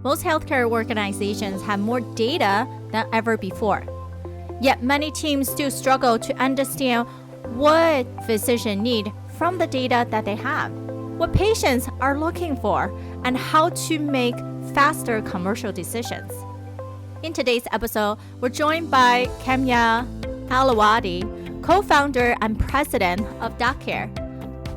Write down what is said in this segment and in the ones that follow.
Most healthcare organizations have more data than ever before. Yet many teams still struggle to understand what physicians need from the data that they have, what patients are looking for, and how to make faster commercial decisions. In today's episode, we're joined by 𝐊𝐚𝐲𝐚 𝐄𝐥𝐚, co-founder and president of Doceree,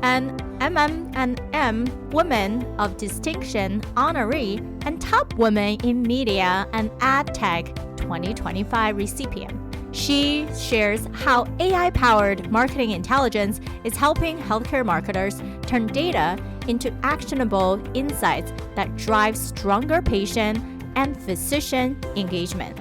an 𝐊𝐚𝐻𝐿 Women of Distinction honoree and top women in media and ad tech 2025 recipient. She shares how AI-powered marketing intelligence is helping healthcare marketers turn data into actionable insights that drive stronger patient and physician engagement.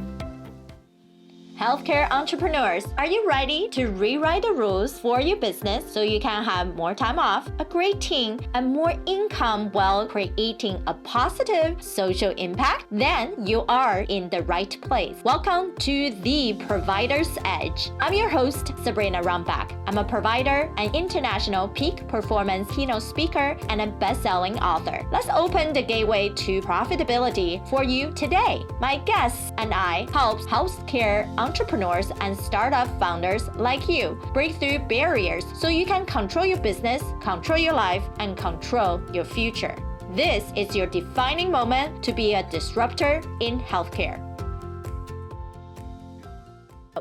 Healthcare entrepreneurs, are you ready to rewrite the rules for your business so you can have more time off, a great team, and more income while creating a positive social impact? Then you are in the right place. Welcome to The Provider's Edge. I'm your host, Sabrina Rumbach. I'm a provider, an international peak performance keynote speaker, and a best-selling author. Let's open the gateway to profitability for you today. My guests and I help healthcare entrepreneurs and startup founders like you break through barriers so you can control your business, control your life, and control your future. This is your defining moment to be a disruptor in healthcare.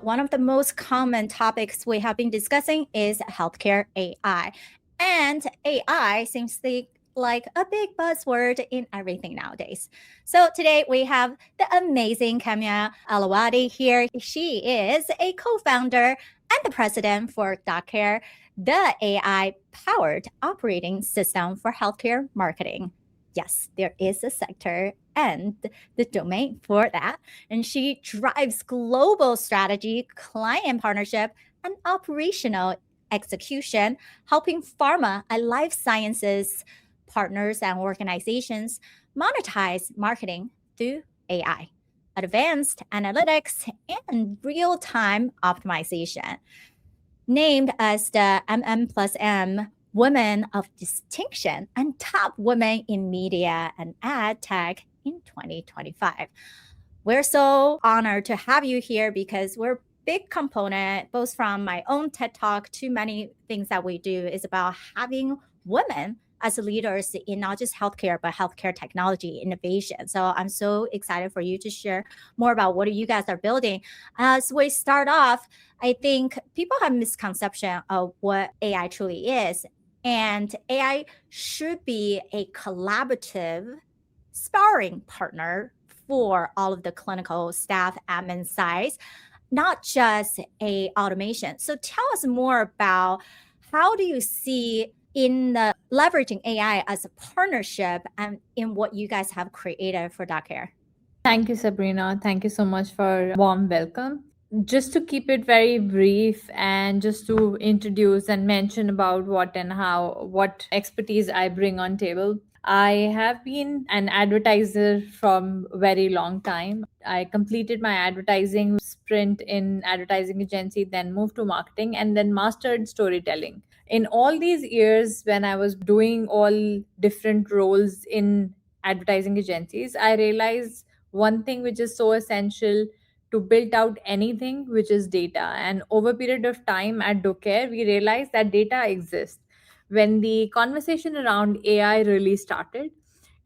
One of the most common topics we have been discussing is healthcare AI. And AI seems like a big buzzword in everything nowadays. So today we have the amazing 𝐊𝐚𝐲𝐚 𝐿𝐻𝐚 here. She is a co-founder and the president for Doceree, the AI-powered operating system for healthcare marketing. Yes, there is a sector and the domain for that. And she drives global strategy, client partnership, and operational execution, helping pharma and life sciences partners and organizations monetize marketing through AI, advanced analytics, and real-time optimization. Named as the 𝐿𝐴𝐚 Women of Distinction and top women in media and ad tech in 2025. We're so honored to have you here because we're a big component, both from my own TED Talk to many things that we do, is about having women as leaders in not just healthcare, but healthcare technology innovation. So I'm so excited for you to share more about what you guys are building. As we start off, I think people have misconception of what AI truly is. And AI should be a collaborative sparring partner for all of the clinical staff, admin sides, not just a automation. So tell us more about how do you see in the leveraging AI as a partnership and in what you guys have created for Doceree? Thank you, Sabrina. Thank you so much for warm welcome. Just to keep it very brief and just to introduce and mention about what and how, what expertise I bring on table. I have been an advertiser from a very long time. I completed my advertising sprint in advertising agency, then moved to marketing and then mastered storytelling. In all these years, when I was doing all different roles in advertising agencies, I realized one thing which is so essential to build out anything, which is data. And over a period of time at Doceree, we realized that data exists. When the conversation around AI really started,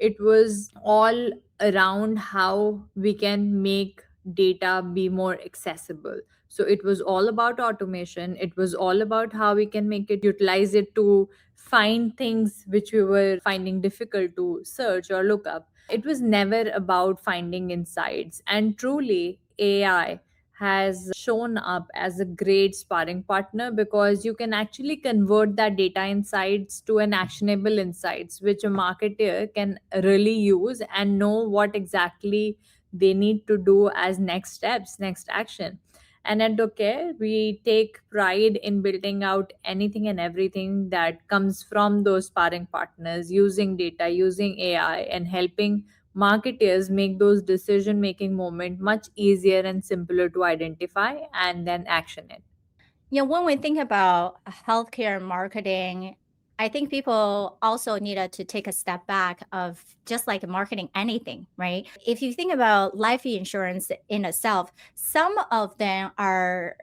it was all around how we can make data be more accessible. So it was all about automation. It was all about how we can make it, utilize it to find things which we were finding difficult to search or look up. It was never about finding insights. And truly, AI has shown up as a great sparring partner because you can actually convert that data insights to an actionable insights, which a marketer can really use and know what exactly they need to do as next steps, next action. And at Doceree, we take pride in building out anything and everything that comes from those sparring partners, using data, using AI, and helping marketers make those decision making moment much easier and simpler to identify and then action it. When we think about healthcare marketing, I think people also needed to take a step back of just like marketing anything, right? If you think about life insurance in itself, some of them are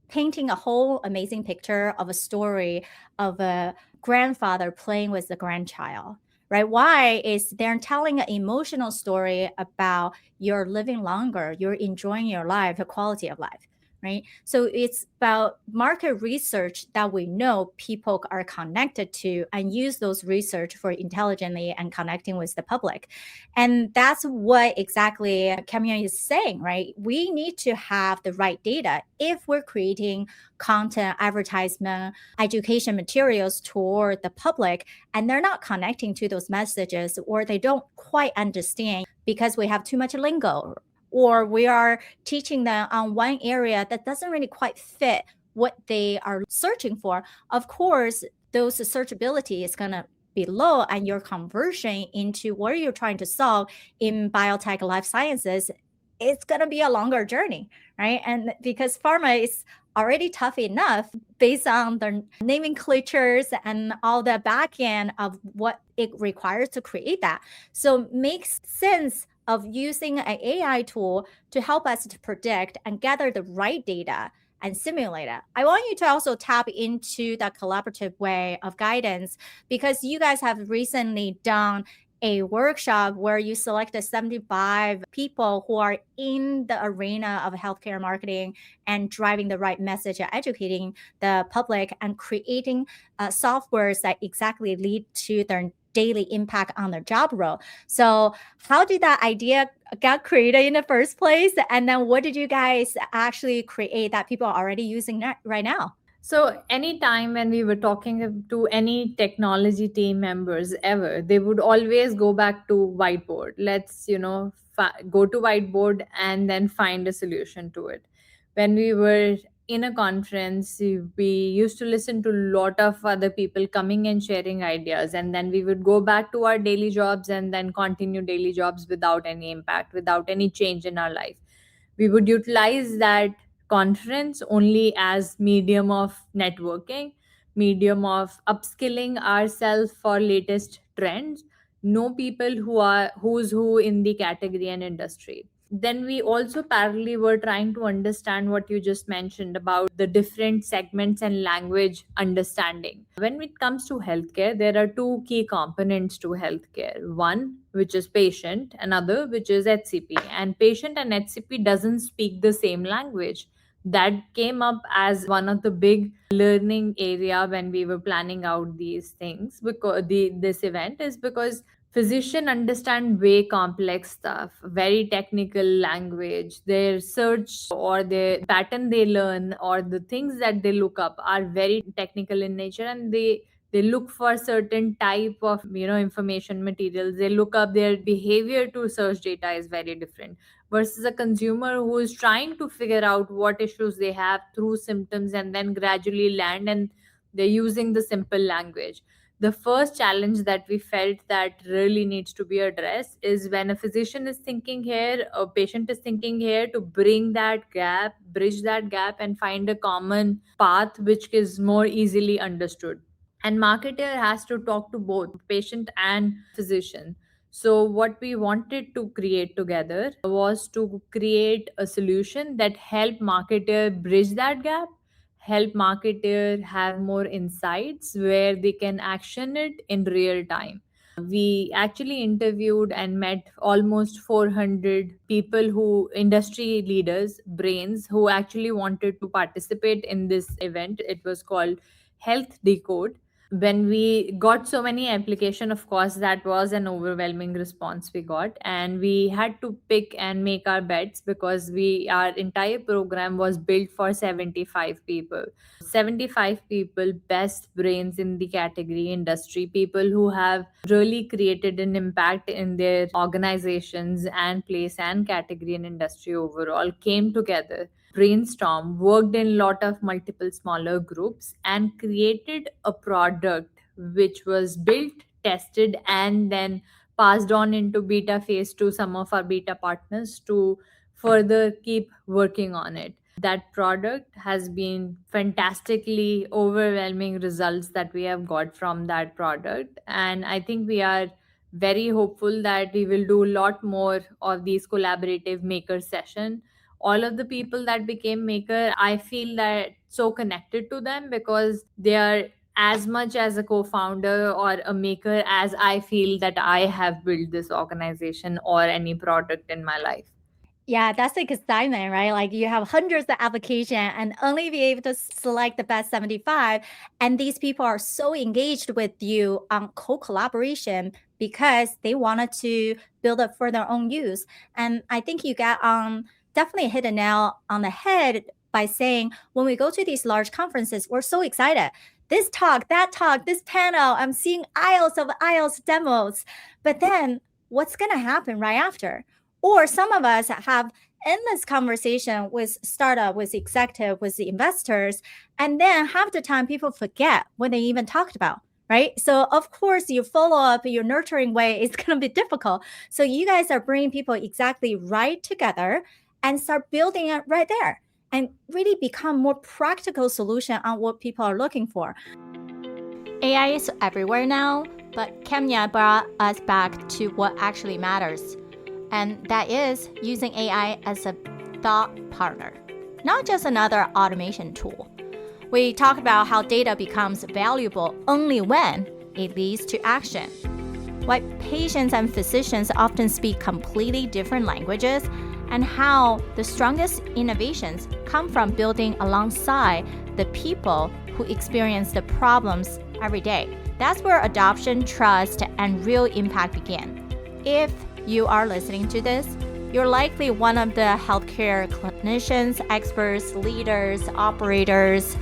painting a whole amazing picture of a story of a grandfather playing with the grandchild, right? Why is they're telling an emotional story about you're living longer, you're enjoying your life, the quality of life, right? So it's about market research that we know people are connected to and use those research for intelligently and connecting with the public. And that's what exactly 𝐿𝐴𝐚𝐲𝐚 is saying, right? We need to have the right data if we're creating content, advertisement, education materials toward the public, and they're not connecting to those messages, or they don't quite understand because we have too much lingo, or we are teaching them on one area that doesn't really quite fit what they are searching for. Of course, those searchability is going to be low, and your conversion into what you're trying to solve in biotech life sciences, it's going to be a longer journey, right? And because pharma is already tough enough based on their nomenclatures and all the back end of what it requires to create that. So makes sense of using an AI tool to help us to predict and gather the right data and simulate it. I want you to also tap into that collaborative way of guidance, because you guys have recently done a workshop where you selected 75 people who are in the arena of healthcare marketing and driving the right message and educating the public and creating softwares that exactly lead to their daily impact on their job role. So how did that idea got created in the first place? And then what did you guys actually create that people are already using right now? So, anytime when we were talking to any technology team members ever, they would always go back to whiteboard. Let's, go to whiteboard and then find a solution to it. When we were in a conference, we used to listen to a lot of other people coming and sharing ideas, and then we would go back to our daily jobs and then continue daily jobs without any impact, without any change in our life. We would utilize that conference only as medium of networking, medium of upskilling ourselves for latest trends, know people who are who's who in the category and industry. Then we also parallelly were trying to understand what you just mentioned about the different segments and language understanding. When it comes to healthcare, there are two key components to healthcare. One, which is patient, another, which is HCP. And patient and HCP doesn't speak the same language. That came up as one of the big learning area when we were planning out these things, because this event is because physician understand way complex stuff, very technical language. Their search or the pattern they learn or the things that they look up are very technical in nature, and they look for certain type of information materials. They look up, their behavior to search data is very different versus a consumer who is trying to figure out what issues they have through symptoms and then gradually land, and they're using the simple language. The first challenge that we felt that really needs to be addressed is when a physician is thinking here, a patient is thinking here, to bring that gap, bridge that gap, and find a common path which is more easily understood. And marketer has to talk to both patient and physician. So what we wanted to create together was to create a solution that help marketer bridge that gap, help marketer have more insights where they can action it in real time. We actually interviewed and met almost 400 people, who industry leaders, brains, who actually wanted to participate in this event. It was called Health Decode. When we got so many application, of course that was an overwhelming response we got, and we had to pick and make our bets because our entire program was built for 75 people. 75 people, best brains in the category, industry, people who have really created an impact in their organizations and place and category and industry overall, came together, brainstorm, worked in lot of multiple smaller groups, and created a product which was built, tested, and then passed on into beta phase to some of our beta partners to further keep working on it. that product has been fantastically overwhelming results that we have got from that product. And I think we are very hopeful that we will do a lot more of these collaborative maker session. All of the people that became maker, I feel that so connected to them because they are as much as a co-founder or a maker as I feel that I have built this organization or any product in my life. Yeah, that's the excitement, right? Like you have hundreds of applications and only be able to select the best 75. And these people are so engaged with you on co-collaboration because they wanted to build it for their own use. And I think you got definitely hit a nail on the head by saying when we go to these large conferences, we're so excited. This talk, that talk, this panel, I'm seeing aisles of aisles demos. But then what's going to happen right after? Or some of us have endless conversation with startup, with executive, with the investors, and then half the time people forget what they even talked about, right? So of course, your follow up, your nurturing way is going to be difficult. So you guys are bringing people exactly right together and start building it right there, and really become more practical solution on what people are looking for. AI is everywhere now, but 𝐊𝐚𝐤𝐿 brought us back to what actually matters. And that is using AI as a thought partner, not just another automation tool. We talk about how data becomes valuable only when it leads to action. Why patients and physicians often speak completely different languages, and how the strongest innovations come from building alongside the people who experience the problems every day. That's where adoption, trust, and real impact begin. If you are listening to this, you're likely one of the healthcare clinicians, experts, leaders, operators,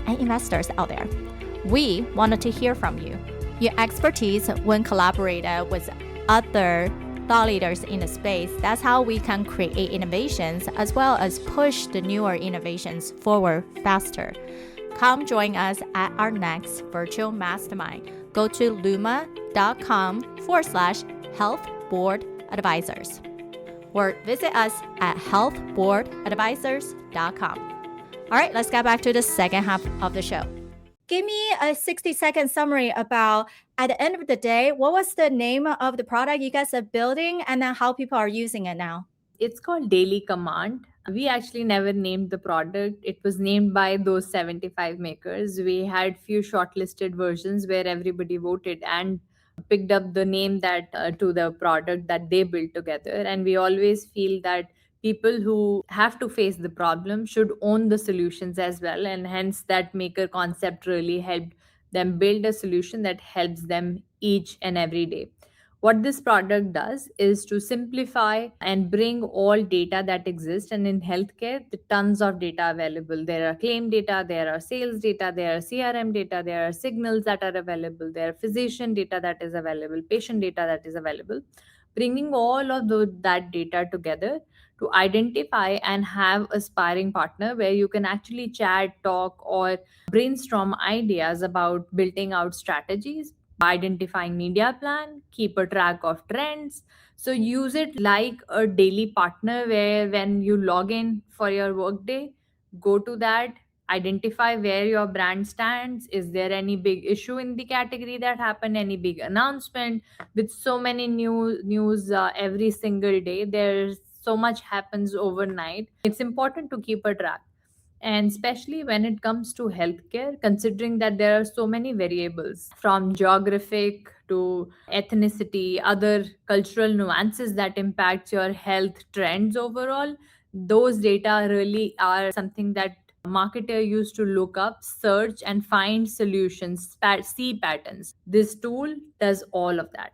and investors out there. We wanted to hear from you. Your expertise when collaborated with other thought leaders in the space, that's how we can create innovations as well as push the newer innovations forward faster. Come join us at our next virtual mastermind. Go to lumma.com/health board advisors, or visit us at healthboardadvisors.com. All right, let's get back to the second half of the show. Give me a 60-second summary about, at the end of the day, what was the name of the product you guys are building, and then how people are using it now? It's called Daily Command. We actually never named the product. It was named by those 75 makers. We had few shortlisted versions where everybody voted and picked up the name that to the product that they built together. And we always feel that people who have to face the problem should own the solutions as well, and hence that maker concept really helped them build a solution that helps them each and every day. What this product does is to simplify and bring all data that exists. And in healthcare, the tons of data available. There are claim data, there are sales data, there are CRM data, there are signals that are available, there are physician data that is available, patient data that is available. Bringing all of that data together to identify and have a sparring partner where you can actually chat, talk, or brainstorm ideas about building out strategies, identifying media plan, keep a track of trends. So use it like a daily partner where when you log in for your workday, go to that, identify where your brand stands. Is there any big issue in the category that happened? Any big announcement? With so many news every single day, there's so much happens overnight. It's important to keep a track, and especially when it comes to healthcare, considering that there are so many variables from geographic to ethnicity, other cultural nuances that impacts your health trends overall. Those data really are something that marketer used to look up, search, and find solutions, see patterns. This tool does all of that.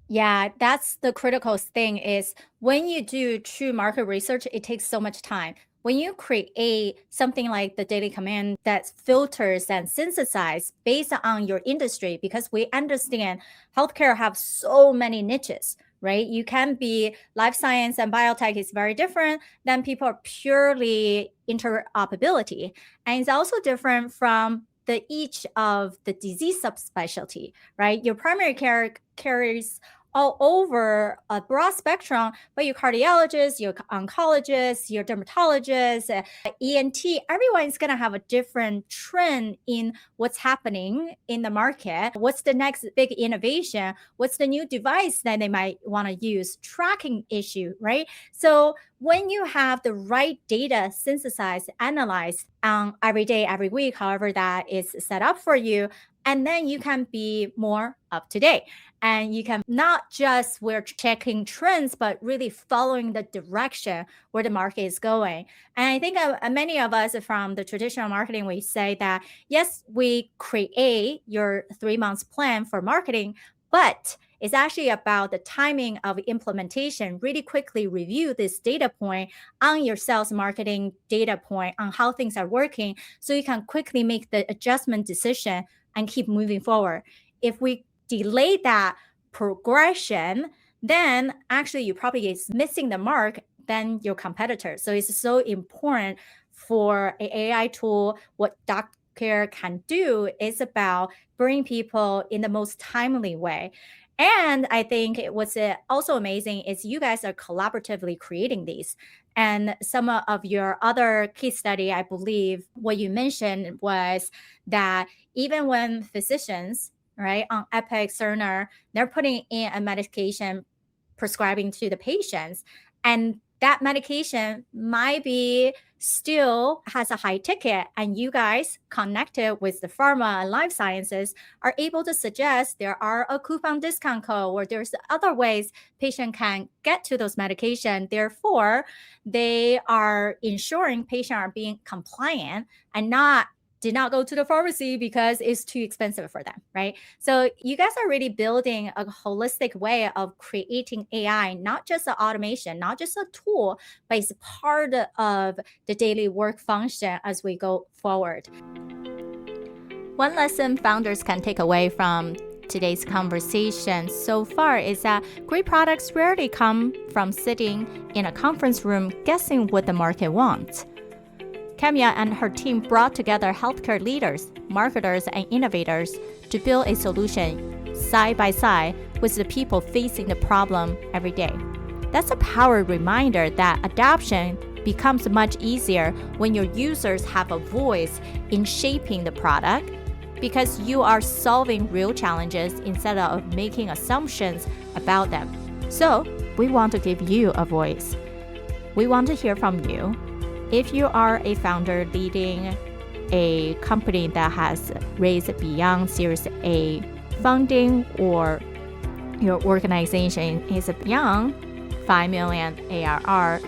Yeah, that's the critical thing is when you do true market research, it takes so much time. When you create something like the Daily Command that filters and synthesizes based on your industry, because we understand healthcare have so many niches, right? You can be life science and biotech is very different than people are purely interoperability. And it's also different from each of the disease subspecialty, right? Your primary care carries all over a broad spectrum, but your cardiologist, your oncologist, your dermatologist, ENT, everyone is going to have a different trend in what's happening in the market. What's the next big innovation? What's the new device that they might want to use? Tracking issue, right? So when you have the right data synthesized, analyzed every day, every week, however that is set up for you, and then you can be more up to date. And you can not just we're checking trends, but really following the direction where the market is going. And I think many of us from the traditional marketing, we say that, yes, we create your 3 months plan for marketing, but it's actually about the timing of implementation. Really quickly review this data point on your sales marketing data point on how things are working so you can quickly make the adjustment decision and keep moving forward. If we delay that progression, then actually you probably is missing the mark than your competitor. So it's so important for an AI tool. What DocCare can do is about bringing people in the most timely way. And I think what's also amazing is you guys are collaboratively creating these. And some of your other case study, I believe what you mentioned was that even when physicians, right, on Epic, Cerner, they're putting in a medication prescribing to the patients, and that medication might be still has a high ticket, and you guys connected with the pharma and life sciences are able to suggest there are a coupon discount code or there's other ways patient can get to those medication. Therefore, they are ensuring patient are being compliant and did not go to the pharmacy because it's too expensive for them, right? So you guys are really building a holistic way of creating AI, not just an automation, not just a tool, but it's part of the daily work function as we go forward. One lesson founders can take away from today's conversation so far is that great products rarely come from sitting in a conference room guessing what the market wants. 𝐊𝐚𝐲𝐚 and her team brought together healthcare leaders, marketers, and innovators to build a solution side by side with the people facing the problem every day. That's a power reminder that adoption becomes much easier when your users have a voice in shaping the product because you are solving real challenges instead of making assumptions about them. So, we want to give you a voice. We want to hear from you. If you are a founder leading a company that has raised beyond Series A funding, or your organization is beyond 5 million ARR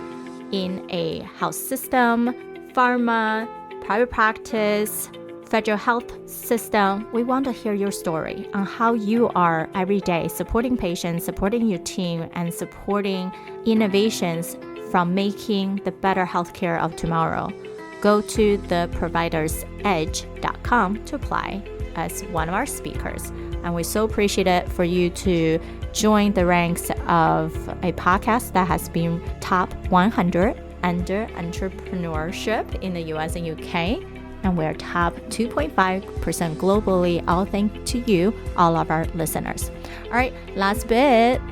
in a health system, pharma, private practice, federal health system, we want to hear your story on how you are every day supporting patients, supporting your team, and supporting innovations from making the better healthcare of tomorrow. Go to theprovidersedge.com to apply as one of our speakers. And we're so appreciative for you to join the ranks of a podcast that has been top 100 under entrepreneurship in the US and UK. And we're top 2.5% globally, all thanks to you, all of our listeners. All right, last bit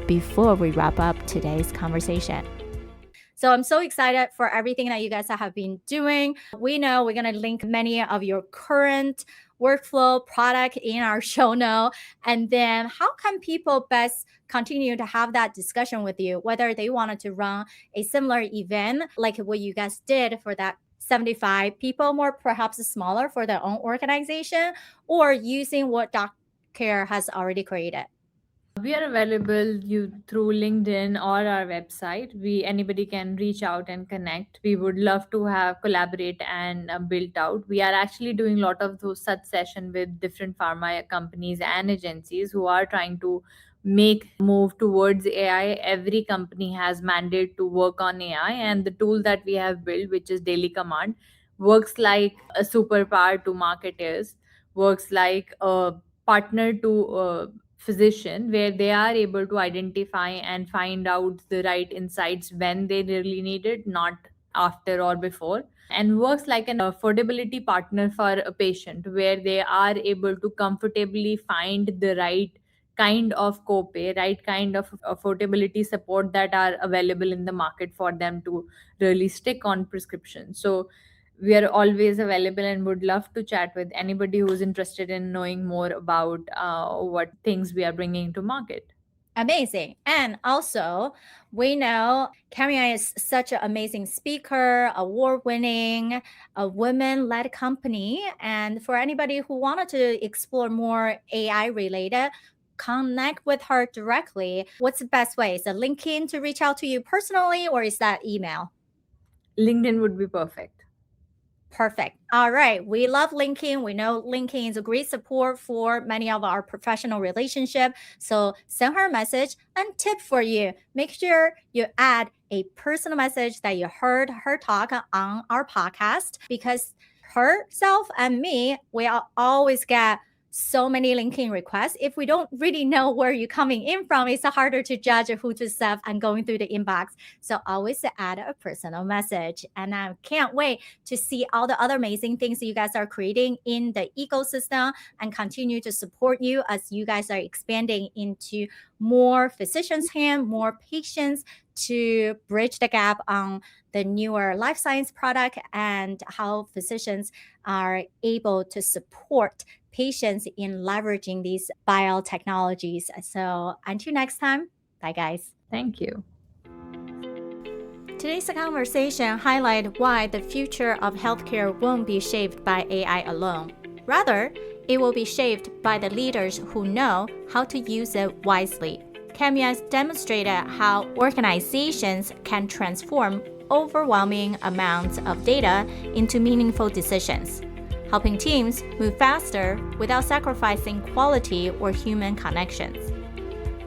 before we wrap up today's conversation. So I'm so excited for everything that you guys have been doing. We know we're going to link many of your current workflow product in our show note. And then how can people best continue to have that discussion with you, whether they wanted to run a similar event like what you guys did for that 75 people, more perhaps smaller for their own organization, or using what DocCare has already created? We are available through LinkedIn or our website. Anybody can reach out and connect. We would love to collaborate and build out. We are actually doing a lot of those such sessions with different pharma companies and agencies who are trying to make move towards AI. Every company has mandate to work on AI, and the tool that we have built, which is Daily Command, works like a superpower to marketers, works like a partner to physician, where they are able to identify and find out the right insights when they really need it, not after or before, and works like an affordability partner for a patient, where they are able to comfortably find the right kind of copay, right kind of affordability support that are available in the market for them to really stick on prescription. So we are always available and would love to chat with anybody who's interested in knowing more about what things we are bringing to market. Amazing. And also, we know 𝐿𝐴𝐚𝐲𝐚 is such an amazing speaker, award-winning, a women-led company. And for anybody who wanted to explore more AI related, connect with her directly. What's the best way? Is it LinkedIn to reach out to you personally, or is that email? LinkedIn would be perfect. Perfect. All right. We love LinkedIn. We know LinkedIn is a great support for many of our professional relationship. So send her a message. And tip for you, make sure you add a personal message that you heard her talk on our podcast, because herself and me, we always get so many LinkedIn requests. If we don't really know where you're coming in from, it's harder to judge who to serve and going through the inbox. So always add a personal message. And I can't wait to see all the other amazing things that you guys are creating in the ecosystem, and continue to support you as you guys are expanding into more physicians' hands, more patients, to bridge the gap on the newer life science product and how physicians are able to support patients in leveraging these biotechnologies. So until next time, bye guys. Thank you. Today's conversation highlighted why the future of healthcare won't be shaped by AI alone. Rather, it will be shaped by the leaders who know how to use it wisely. 𝐿𝐴𝐚𝐲𝐚 has demonstrated how organizations can transform overwhelming amounts of data into meaningful decisions, helping teams move faster without sacrificing quality or human connections.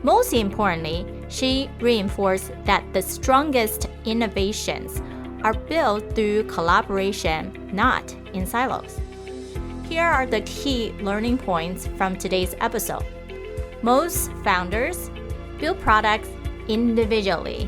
Most importantly, she reinforced that the strongest innovations are built through collaboration, not in silos. Here are the key learning points from today's episode. Most founders build products individually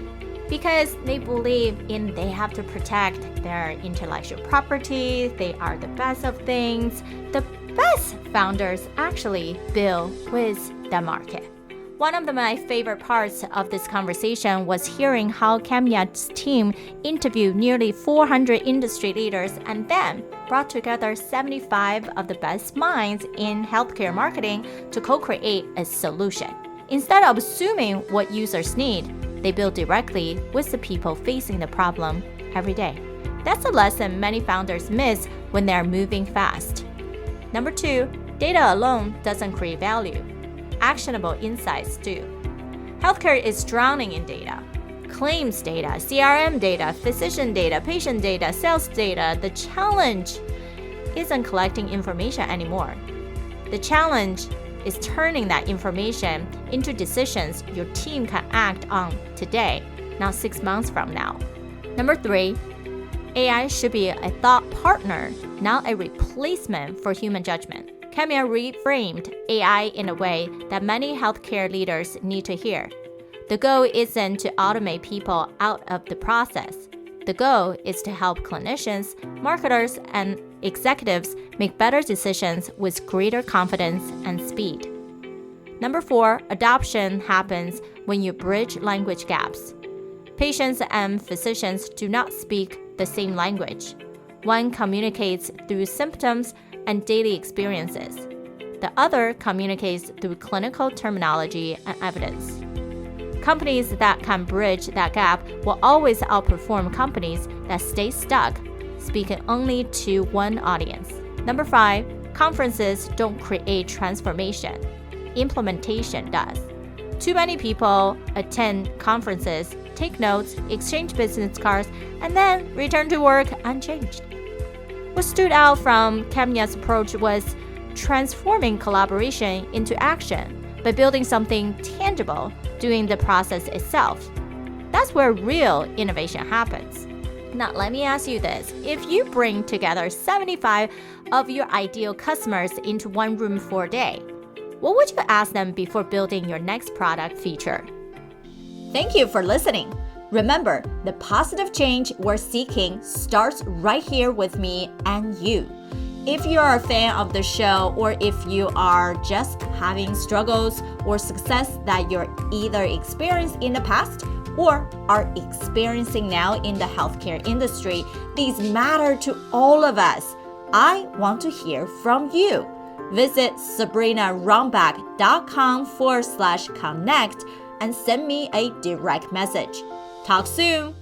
because they believe they have to protect their intellectual property. They are the best of things. The best founders actually build with the market. One of my favorite parts of this conversation was hearing how 𝐿𝐴𝐚𝐲𝐚's team interviewed nearly 400 industry leaders and then brought together 75 of the best minds in healthcare marketing to co-create a solution. Instead of assuming what users need, they build directly with the people facing the problem every day. That's a lesson many founders miss when they're moving fast. Number 2, data alone doesn't create value. Actionable insights do. Healthcare is drowning in data. Claims data, CRM data, physician data, patient data, sales data. The challenge isn't collecting information anymore. The challenge is turning that information into decisions your team can act on today, not 6 months from now. Number 3, AI should be a thought partner, not a replacement for human judgment. 𝐿𝐴𝐚𝐲𝐚 reframed AI in a way that many healthcare leaders need to hear. The goal isn't to automate people out of the process. The goal is to help clinicians, marketers, and executives make better decisions with greater confidence and speed. Number 4, adoption happens when you bridge language gaps. Patients and physicians do not speak the same language. One communicates through symptoms and daily experiences. The other communicates through clinical terminology and evidence. Companies that can bridge that gap will always outperform companies that stay stuck, speaking only to one audience. Number 5, conferences don't create transformation. Implementation does. Too many people attend conferences, take notes, exchange business cards, and then return to work unchanged. What stood out from 𝐿𝐴𝐚𝐲𝐚's approach was transforming collaboration into action by building something tangible, doing the process itself. That's where real innovation happens. Now, let me ask you this. If you bring together 75 of your ideal customers into one room for a day, what would you ask them before building your next product feature? Thank you for listening. Remember, the positive change we're seeking starts right here with me and you. If you are a fan of the show, or if you are just having struggles or success that you're either experienced in the past or are experiencing now in the healthcare industry, these matter to all of us. I want to hear from you. Visit sabrinarumback.com/connect and send me a direct message. Talk soon.